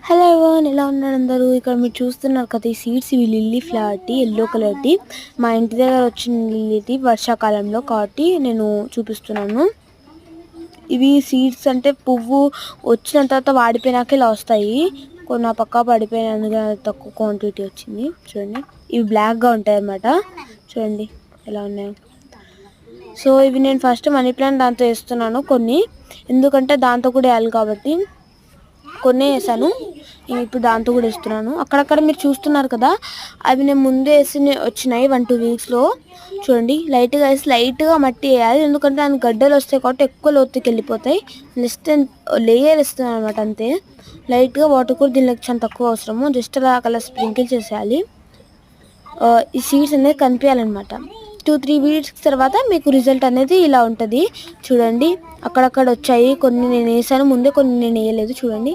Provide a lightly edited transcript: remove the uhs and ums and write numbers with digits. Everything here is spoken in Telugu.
హలో ఎవరివన్, ఎలా ఉన్నారు అందరూ? ఇక్కడ మీరు చూస్తున్నారు కదా, ఈ సీడ్స్ ఇవి లిల్లీ ఫ్లవర్ టీ, ఎల్లో కలర్ టీ. మా ఇంటి దగ్గర వచ్చిన లిల్లీ టీ వర్షాకాలంలో, కాబట్టి నేను చూపిస్తున్నాను. ఇవి సీడ్స్ అంటే పువ్వు వచ్చిన తర్వాత వాడిపోయినాక ఇలా వస్తాయి. కొన్ని పక్కా పడిపోయినందుకు తక్కువ క్వాంటిటీ వచ్చింది. చూడండి, ఇవి బ్లాక్గా ఉంటాయి అన్నమాట. చూడండి ఎలా ఉన్నాయో. సో ఇవి నేను ఫస్ట్ మనీ ప్లాంట్ దాంతో వేస్తున్నాను కొన్ని, ఎందుకంటే దాంతో కూడా వేయాలి కాబట్టి కొన్ని వేసాను. ఇప్పుడు దాంతో కూడా వేస్తున్నాను. అక్కడక్కడ మీరు చూస్తున్నారు కదా, అవి నేను ముందే వేసి వచ్చినాయి 1-2 వీక్స్లో. చూడండి, లైట్గా వేసి లైట్గా మట్టి వేయాలి, ఎందుకంటే దానికి గడ్డలు వస్తాయి కాబట్టి ఎక్కువ లోతుకి వెళ్ళిపోతాయి. నెక్స్ట్ లేయర్ ఇస్తున్నాను అనమాట, అంతే. లైట్గా వాటర్ కూడా దీనికి చాలా తక్కువ అవసరము, జస్ట్ అలా అలా స్ప్రింకిల్ చేసేయాలి. ఈ సీడ్స్ అనేది కనిపించాలన్నమాట. 2-3 వీక్స్ తర్వాత మీకు రిజల్ట్ అనేది ఇలా ఉంటుంది. చూడండి, అక్కడక్కడ వచ్చాయి. కొన్ని నేను వేసాను ముందే, కొన్ని నేను వేయలేదు. చూడండి.